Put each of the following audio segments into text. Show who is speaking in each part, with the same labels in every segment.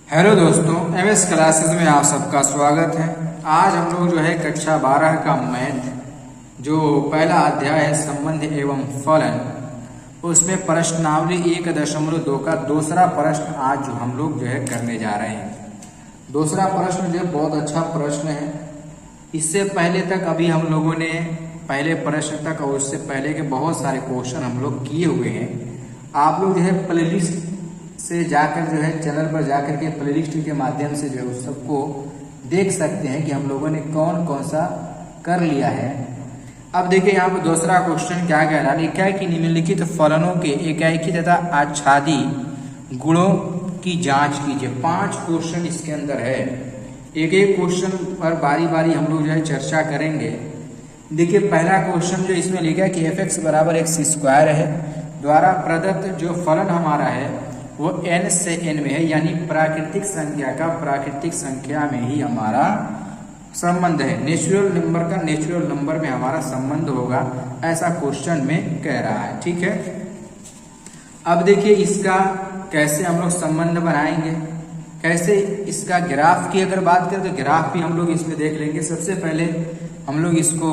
Speaker 1: Hello दोस्तों, MS classes में आप सबका स्वागत है। आज हम लोग जो है कक्षा 12 का मैथ जो पहला अध्याय है संबंध एवं फलन, उसमें प्रश्नावली 1.2 का दूसरा प्रश्न आज जो हम लोग जो है करने जा रहे हैं। दूसरा प्रश्न जो बहुत अच्छा प्रश्न है। इससे पहले तक अभी हम लोगों ने पहले प्रश्न तक और उससे पहले के बहुत सारे क्वेश्चन हम लोग किए हुए हैं। आप लोग जो है प्लेलिस्ट से जाकर जो है चैनल पर जाकर के प्लेलिस्ट के माध्यम से जो है उस सबको देख सकते हैं कि हम लोगों ने कौन कौन सा कर लिया है। अब देखिए यहाँ पर दूसरा क्वेश्चन क्या कह रहा है, एकाकी निम्नलिखित फलनों के एकाकी तथा आच्छादी गुणों की जांच कीजिए। 5 क्वेश्चन इसके अंदर है। एक एक क्वेश्चन पर बारी बारी हम लोग जो है चर्चा करेंगे। देखिए पहला क्वेश्चन जो इसमें लिखा है कि f(x) = x² है द्वारा प्रदत्त जो फलन हमारा है वो n से n में है, यानी प्राकृतिक संख्या का प्राकृतिक संख्या में ही हमारा संबंध है। नेचुरल नंबर का नेचुरल नंबर में हमारा संबंध होगा, ऐसा क्वेश्चन में कह रहा है। ठीक है, अब देखिए इसका कैसे हम लोग संबंध बनाएंगे, कैसे इसका ग्राफ की अगर बात करें तो ग्राफ भी हम लोग इसमें देख लेंगे। सबसे पहले हम लोग इसको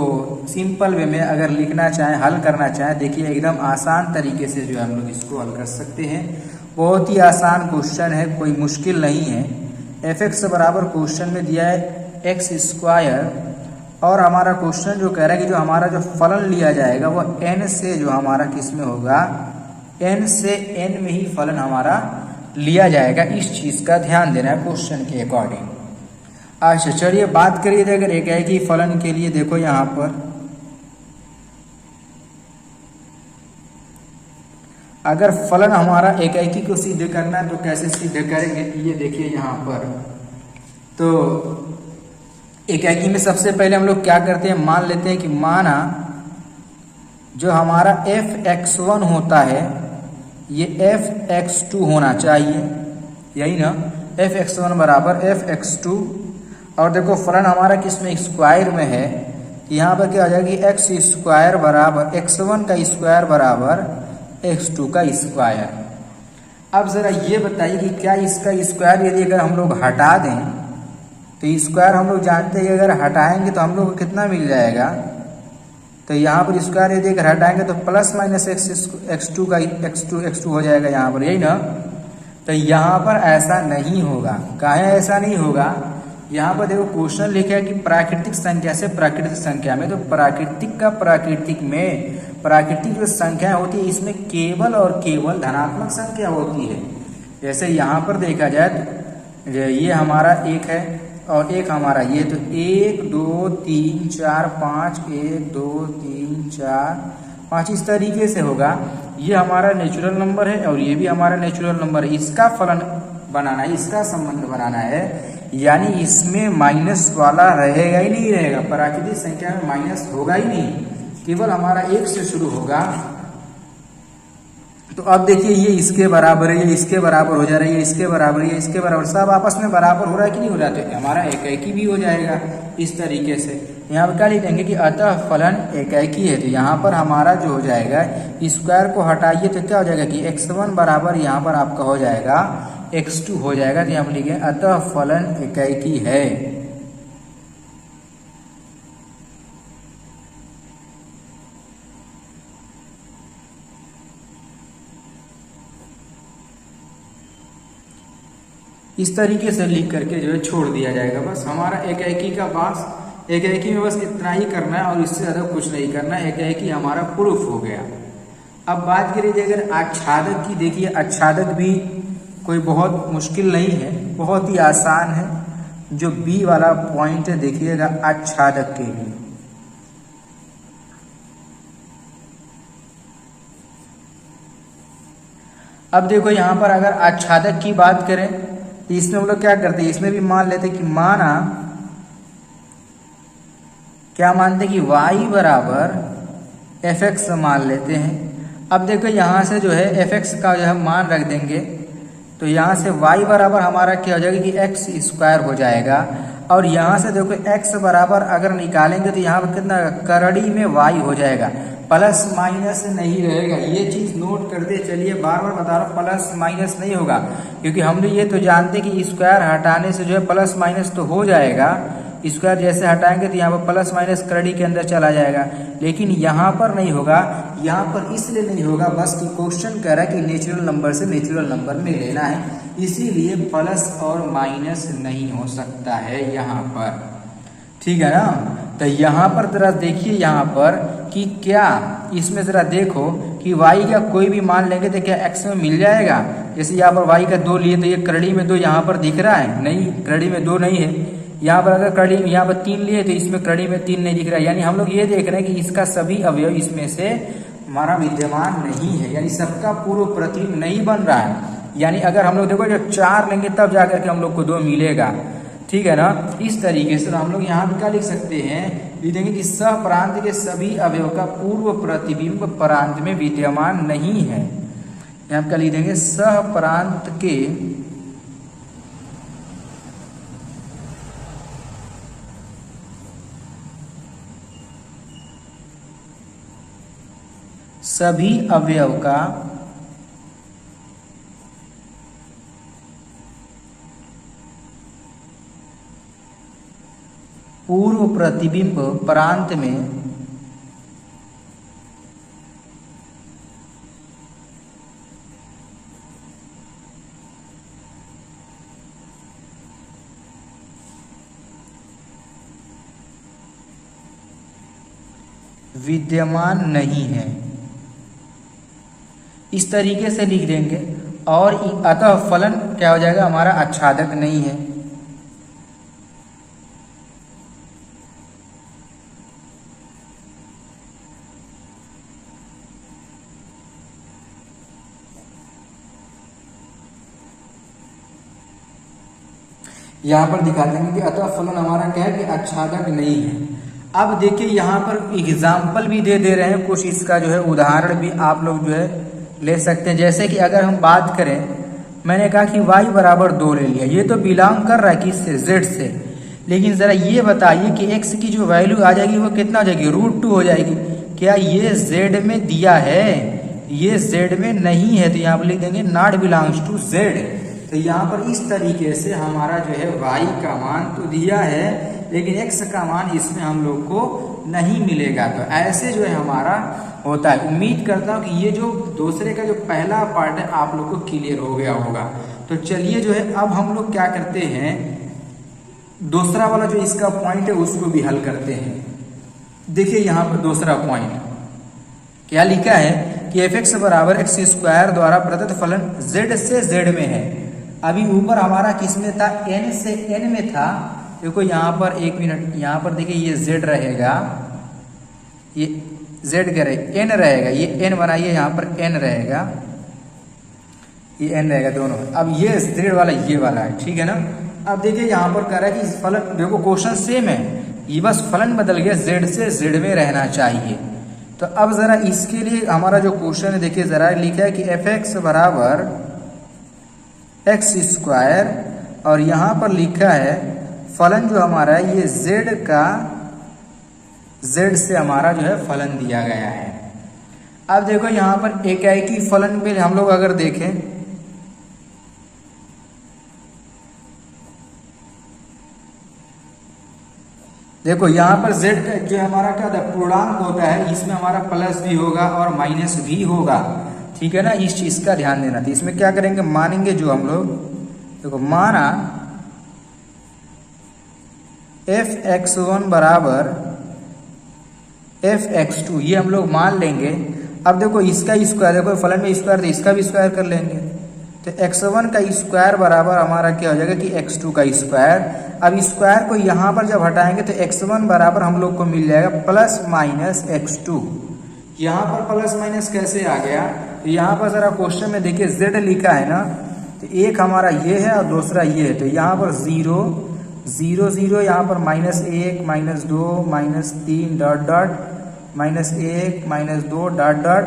Speaker 1: सिंपल वे में अगर लिखना चाहें, हल करना चाहें, देखिए एकदम आसान तरीके से जो है हम लोग इसको हल कर सकते हैं। बहुत ही आसान क्वेश्चन है, कोई मुश्किल नहीं है। f(x) बराबर क्वेश्चन में दिया है x² और हमारा क्वेश्चन जो कह रहा है कि जो हमारा जो फलन लिया जाएगा वो n से जो हमारा किस में होगा, n से n में ही फलन हमारा लिया जाएगा। इस चीज का ध्यान देना है क्वेश्चन के अकॉर्डिंग। अच्छा चलिए बात करिए अगर एकाकी फलन के लिए। देखो यहाँ पर अगर फलन हमारा एकाकी को सिद्ध करना है तो कैसे सिद्ध करेंगे, ये देखिए यहाँ पर। तो एकाकी में सबसे पहले हम लोग क्या करते हैं, मान लेते हैं कि माना जो हमारा f(x1) होता है ये f(x2) होना चाहिए, यही ना। f(x1) = f(x2) और देखो फलन हमारा किसमें, स्क्वायर में है। यहाँ पर क्या हो जाएगा कि x² = x1 का स्क्वायर बराबर x2 का स्क्वायर। अब जरा ये बताइए कि क्या इसका स्क्वायर यदि अगर हम लोग हटा दें तो स्क्वायर हम लोग जानते हैं कि अगर हटाएंगे तो हम लोग को कितना मिल जाएगा। तो यहाँ पर स्क्वायर यदि अगर हटाएंगे तो प्लस माइनस x2 का x2 हो जाएगा यहाँ पर, यही ना। तो यहाँ पर ऐसा नहीं होगा। काहे ऐसा नहीं होगा, यहाँ पर देखो क्वेश्चन लिखा है कि प्राकृतिक संख्या से प्राकृतिक संख्या में, तो प्राकृतिक का प्राकृतिक में प्राकृतिक जो संख्या होती है इसमें केवल और केवल धनात्मक संख्या होती है। जैसे यहाँ पर देखा जाए तो ये हमारा 1 है और एक हमारा ये, तो 1 2 3 4 5 1 2 3 4 5 इस तरीके से होगा। ये हमारा नेचुरल नंबर है और ये भी हमारा नेचुरल नंबर है। इसका फलन बनाना है, इसका संबंध बनाना है, यानी इसमें माइनस वाला रहेगा ही नहीं रहेगा। प्राकृतिक संख्या में माइनस होगा ही नहीं, केवल हमारा 1 से शुरू होगा। तो अब देखिए ये इसके बराबर है, ये इसके बराबर हो जा रहा है, ये इसके बराबर है, ये इसके बराबर, सब आपस में बराबर हो रहा है कि नहीं हो रहा, तो हमारा एकाकी भी हो जाएगा इस तरीके से। यहाँ पर क्या लिखेंगे कि अतः फलन एकाकी है, तो यहाँ पर हमारा जो हो जाएगा स्क्वायर को हटाइए तो क्या हो जाएगा कि x1 बराबर यहाँ पर आपका हो जाएगा x2 हो जाएगा। तो हम लिखें अतः फलन एकाकी है। इस तरीके से लिख करके जो है छोड़ दिया जाएगा। बस हमारा एकाकी का पास एकाकी में बस इतना ही करना है और इससे ज़्यादा कुछ नहीं करना है। एकाकी हमारा प्रूफ हो गया। अब बात करिए अगर आच्छादक की, देखिए आच्छादक भी कोई बहुत मुश्किल नहीं है, बहुत ही आसान है। जो बी वाला पॉइंट है देखिएगा आच्छादक के लिए, अब देखो यहाँ पर अगर आच्छादक की बात करें तो इसमें हम लोग क्या करते हैं, इसमें भी मान लेते कि माना क्या मानते कि y = f(x) मान लेते हैं। अब देखो यहाँ से जो है f(x) का जो है मान रख देंगे तो यहाँ से y बराबर हमारा क्या हो जाएगा कि x² हो जाएगा। और यहाँ से देखो x बराबर अगर निकालेंगे तो यहाँ पर कितना करड़ी में y हो जाएगा, प्लस माइनस नहीं रहेगा। ये चीज नोट करते चलिए, बार बार बता रहा हूँ, प्लस माइनस नहीं होगा, क्योंकि हम लोग ये तो जानते कि स्क्वायर हटाने से जो है प्लस माइनस तो हो जाएगा। स्क्वायर जैसे हटाएंगे तो यहाँ पर प्लस माइनस करड़ी के अंदर चला जाएगा, लेकिन यहाँ पर नहीं होगा। यहाँ पर इसलिए नहीं होगा बस कि क्वेश्चन कह रहा है कि नेचुरल नंबर से नेचुरल नंबर में लेना है, इसीलिए प्लस और माइनस नहीं हो सकता है यहाँ पर, ठीक है ना। तो यहाँ पर जरा देखिए यहाँ पर कि क्या इसमें जरा देखो कि y का कोई भी मान लेंगे तो क्या x में मिल जाएगा। जैसे यहाँ पर y का 2 लिए तो ये करड़ी में 2 यहाँ पर दिख रहा है, नहीं करड़ी में 2 नहीं है। यहाँ पर अगर करड़ी यहाँ पर 3 लिए तो इसमें करड़ी में 3 नहीं दिख रहा है, यानी हम लोग ये देख रहे हैं कि इसका सभी अवयव इसमें से हमारा विद्यमान नहीं है, यानी सबका पूर्व प्रतिबिंब नहीं बन रहा है। यानी अगर हम लोग देखो जब 4 लेंगे तब जाकर के हम लोग को 2 मिलेगा, ठीक है ना। इस तरीके से हम लोग यहाँ भी क्या लिख सकते हैं, लिख देंगे कि सह प्रांत के सभी अवयव का पूर्व प्रतिबिंब प्रांत में विद्यमान नहीं है। यहाँ पर क्या लिख देंगे, सह प्रांत के सभी अवयव का पूर्व प्रतिबिंब प्रांत में विद्यमान नहीं है, इस तरीके से लिख देंगे। और अतः फलन क्या हो जाएगा हमारा, आच्छादक नहीं है। यहां पर दिखा देंगे कि अतः फलन हमारा क्या है कि आच्छादक नहीं है। अब देखिए यहाँ पर एग्जाम्पल भी दे रहे हैं कुछ, इसका जो है उदाहरण भी आप लोग जो है ले सकते हैं। जैसे कि अगर हम बात करें, मैंने कहा कि y बराबर 2 ले लिया, ये तो बिलोंग कर रहा है किससे, z से। लेकिन जरा ये बताइए कि x की जो वैल्यू आ जाएगी वो कितना हो जाएगी, √2 हो जाएगी। क्या ये z में दिया है, ये z में नहीं है, तो यहाँ पर लिख देंगे नॉट बिलोंग्स टू z। तो यहाँ पर इस तरीके से हमारा जो है y का मान तो दिया है, लेकिन x का मान इसमें हम लोग को नहीं मिलेगा। तो ऐसे जो है हमारा होता है। उम्मीद करता हूँ कि ये जो दूसरे का जो पहला पार्ट है आप लोग को क्लियर हो गया होगा। तो चलिए जो है अब हम लोग क्या करते हैं, दूसरा वाला जो इसका पॉइंट है उसको भी हल करते हैं। देखिए यहाँ पर दूसरा पॉइंट क्या लिखा है कि f(x) बराबर x² द्वारा प्रदत्त फलन z से z में है। अभी ऊपर हमारा किस में था, n से n में था। देखो यहाँ पर 1 मिनट, यहाँ पर देखिए ये z रहेगा, ये z करे n रहेगा, ये n बनाइए, यहाँ पर n रहेगा, ये n रहेगा दोनों। अब ये z वाला ये वाला है, ठीक है ना। अब देखिए यहाँ पर कह रहा है कि फलन, देखो क्वेश्चन सेम है, ये बस फलन बदल गया, z से z में रहना चाहिए। तो अब जरा इसके लिए हमारा जो क्वेश्चन है देखिए जरा लिखा है कि f(x) बराबर x², और यहाँ पर लिखा है फलन जो हमारा है ये z का z से हमारा जो है फलन दिया गया है। अब देखो यहाँ पर एकाएकी फलन पे हम लोग अगर देखें, देखो यहाँ पर z जो हमारा क्या था, पूर्णांक होता है, इसमें हमारा प्लस भी होगा और माइनस भी होगा, ठीक है ना। इस चीज का ध्यान देना। तो इसमें क्या करेंगे, मानेंगे जो हम लोग, देखो माना f(x1) बराबर f(x2), ये हम लोग मान लेंगे। अब देखो इसका स्क्वायर, देखो फलन में स्क्वायर तो इसका भी स्क्वायर कर लेंगे। तो x1 का स्क्वायर बराबर हमारा क्या हो जाएगा कि x2 का स्क्वायर। अब स्क्वायर को यहाँ पर जब हटाएंगे तो x1 बराबर हम लोग को मिल जाएगा प्लस माइनस x2। यहाँ पर प्लस माइनस कैसे आ गया, तो यहाँ पर जरा क्वेश्चन में देखिए z लिखा है ना, तो एक हमारा ये है और दूसरा ये है। तो यहाँ पर 0 0 0, यहाँ पर -1 -2 -3 डॉट डॉट -1 -2 डॉट डॉट,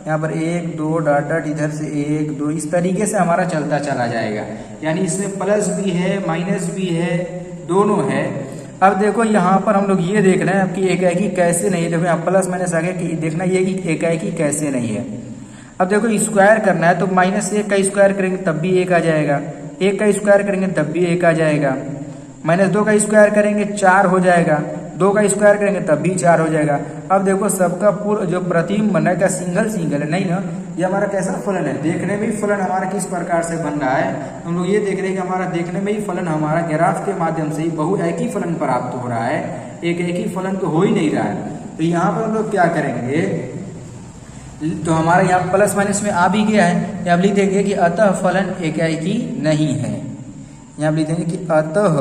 Speaker 1: यहाँ पर 1 2 डॉट डॉट इधर से 1 2 इस तरीके से हमारा चलता चला जाएगा। यानी इसमें प्लस भी है माइनस भी है, दोनों है। अब देखो यहाँ पर हम लोग ये देख रहे हैं कि एकाएकी कैसे नहीं है। देखो यहाँ प्लस माइनस आगे कि देखना ये कि एकाएकी कैसे नहीं है। अब देखो स्क्वायर करना है तो -1 का स्क्वायर करेंगे तब भी 1 आ जाएगा, 1 का स्क्वायर करेंगे तब भी 1 आ जाएगा, -2 का स्क्वायर करेंगे 4 हो जाएगा, 2 का स्क्वायर करेंगे तब भी 4 हो जाएगा। अब देखो सबका पूर्ण जो प्रतिबिंब बन रहा है क्या सिंगल सिंगल है, नहीं ना। ये हमारा कैसा फलन है, देखने में ही फलन हमारा किस प्रकार से बन रहा है। हम लोग ये देख रहे हैं कि हमारा देखने में ही फलन हमारा ग्राफ के माध्यम से ही बहुएकी फलन प्राप्त हो रहा है, एक ही फलन तो हो ही नहीं रहा है। तो यहाँ पर हम लोग क्या करेंगे, तो हमारा यहाँ प्लस माइनस में आ भी गया है। यहाँ लिख देंगे कि अतः फलन एकाएकी नहीं है। यहाँ लिख देंगे कि अतः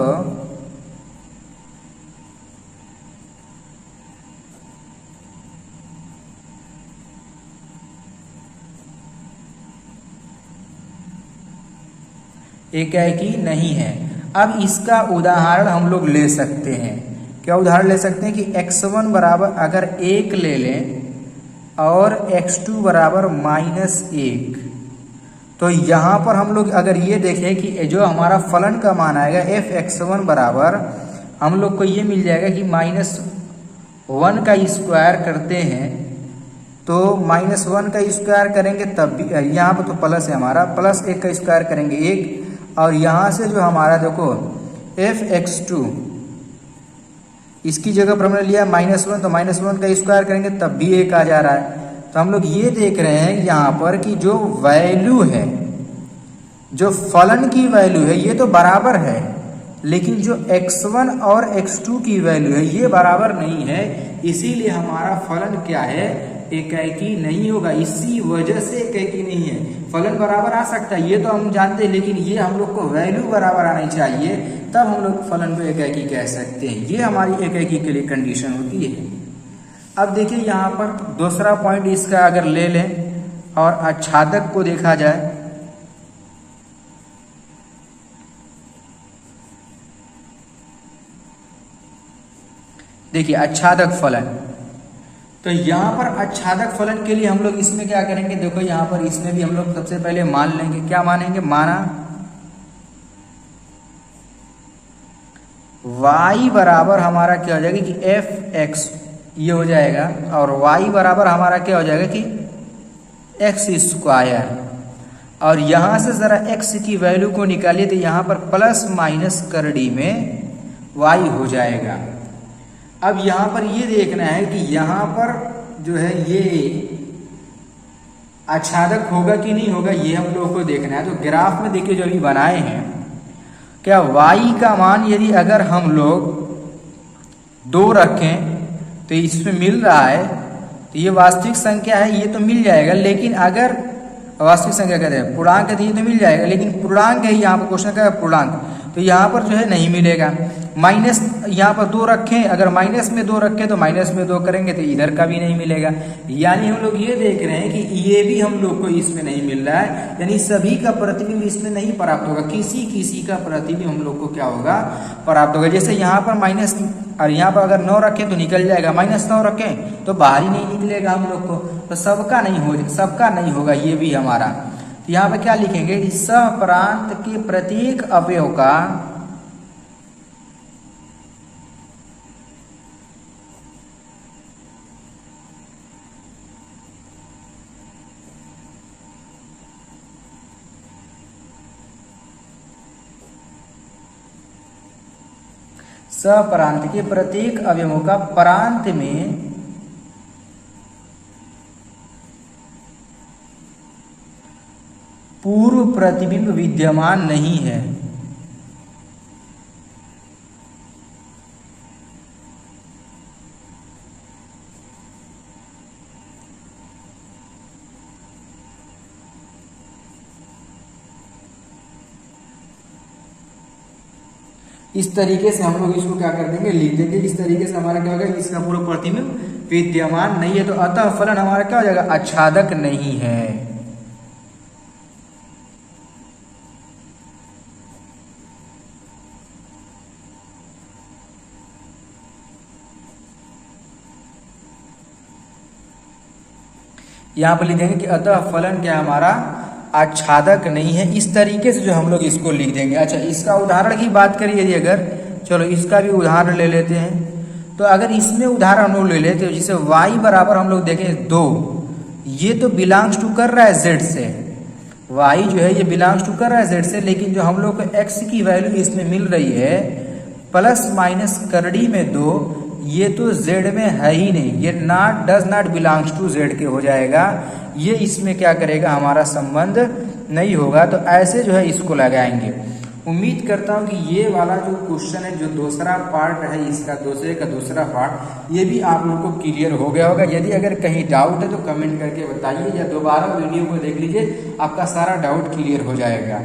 Speaker 1: एकाएकी नहीं है। अब इसका उदाहरण हम लोग ले सकते हैं। क्या उदाहरण ले सकते हैं कि x1 बराबर अगर 1 ले लें और x2 बराबर -1, तो यहाँ पर हम लोग अगर ये देखें कि जो हमारा फलन का मान आएगा f(x1) बराबर हम लोग को ये मिल जाएगा कि -1 का स्क्वायर करते हैं तो -1 का स्क्वायर करेंगे तब भी यहाँ पर तो प्लस है हमारा, +1 का स्क्वायर करेंगे 1, और यहाँ से जो हमारा देखो f(x2) इसकी जगह पर हमने लिया -1, तो -1 का स्क्वायर करेंगे तब भी 1 आ जा रहा है। तो हम लोग ये देख रहे हैं यहाँ पर कि जो वैल्यू है, जो फलन की वैल्यू है ये तो बराबर है, लेकिन जो x1 और x2 की वैल्यू है ये बराबर नहीं है। इसीलिए हमारा फलन क्या है, एकाएकी नहीं होगा। इसी वजह से एकाएकी नहीं है। फलन बराबर आ सकता है ये तो हम जानते हैं, लेकिन ये हम लोग को वैल्यू बराबर आनी चाहिए, तब हम लोग फलन को एकाएकी कह सकते हैं। ये हमारी एकाएकी के लिए कंडीशन होती है। अब देखिए यहाँ पर दूसरा पॉइंट इसका अगर ले लें और आच्छादक को देखा जाए, देखिए आच्छादक फलन, तो यहाँ पर आच्छादक फलन के लिए हम लोग इसमें क्या करेंगे, देखो यहाँ पर इसमें भी हम लोग सबसे पहले मान लेंगे, क्या मानेंगे, माना y बराबर हमारा क्या हो जाएगा कि f(x) ये हो जाएगा, और y बराबर हमारा क्या हो जाएगा कि x², और यहाँ से जरा x की वैल्यू को निकालिए तो यहाँ पर प्लस माइनस करड़ी में y हो जाएगा। अब यहाँ पर ये देखना है कि यहाँ पर जो है ये आच्छादक होगा कि नहीं होगा, ये हम लोगों को देखना है। तो ग्राफ में देखिए जो अभी बनाए हैं, क्या y का मान यदि अगर हम लोग 2 रखें तो इसमें मिल रहा है, तो ये वास्तविक संख्या है, ये तो मिल जाएगा। लेकिन अगर वास्तविक संख्या कहते हैं पूर्णांक है तो ये तो मिल जाएगा, लेकिन पूर्णांक है यहाँ पर क्वेश्चन का पूर्णांक, तो यहाँ पर जो है नहीं मिलेगा। माइनस यहाँ पर 2 रखें, अगर माइनस में 2 रखें तो माइनस में 2 करेंगे तो इधर का भी नहीं मिलेगा। यानी हम लोग ये देख रहे हैं कि ये भी हम लोग को इसमें नहीं मिल रहा है, यानी सभी का प्रतिबिंब इसमें नहीं प्राप्त होगा, किसी किसी का प्रतिबिंब हम लोग को क्या होगा, प्राप्त होगा। जैसे यहाँ पर माइनस, और यहाँ पर अगर 9 रखें तो निकल जाएगा, -9 रखें तो बाहर ही नहीं निकलेगा हम लोग को, तो सबका नहीं होगा ये भी हमारा। तो यहाँ पर क्या लिखेंगे कि सहप्रांत के प्रत्येक अवयव का सप्रांत के प्रत्येक अवयवों का प्रांत में पूर्व प्रतिबिंब विद्यमान नहीं है। इस तरीके से हम लोग इसको क्या कर देंगे, लिख देंगे। इस तरीके से हमारा क्या होगा, इसका पूरा प्रतिबिंब विद्यमान नहीं है, तो अतः फलन हमारा क्या हो जाएगा, आच्छादक नहीं है। यहाँ पर लिख देंगे कि अतः फलन क्या हमारा आच्छादक नहीं है। इस तरीके से जो हम लोग इसको लिख देंगे। अच्छा, इसका उदाहरण की बात करिए यदि अगर, चलो इसका भी उदाहरण ले लेते हैं। तो अगर इसमें उदाहरण हम लोग ले लेते हैं, जैसे y बराबर हम लोग देखें 2, ये तो बिलोंग्स टू कर रहा है z से, y जो है ये बिलोंग्स टू कर रहा है z से, लेकिन जो हम लोग को x की वैल्यू इसमें मिल रही है प्लस माइनस करड़ी में 2, ये तो z में है ही नहीं, ये not does not belongs to z के हो जाएगा। ये इसमें क्या करेगा, हमारा संबंध नहीं होगा। तो ऐसे जो है इसको लगाएंगे। उम्मीद करता हूँ कि ये वाला जो क्वेश्चन है, जो दूसरा पार्ट है इसका, दूसरे का दूसरा पार्ट, ये भी आप लोग को क्लियर हो गया होगा। यदि अगर कहीं डाउट है तो कमेंट करके बताइए, या दोबारा वीडियो को देख लीजिए, आपका सारा डाउट क्लियर हो जाएगा।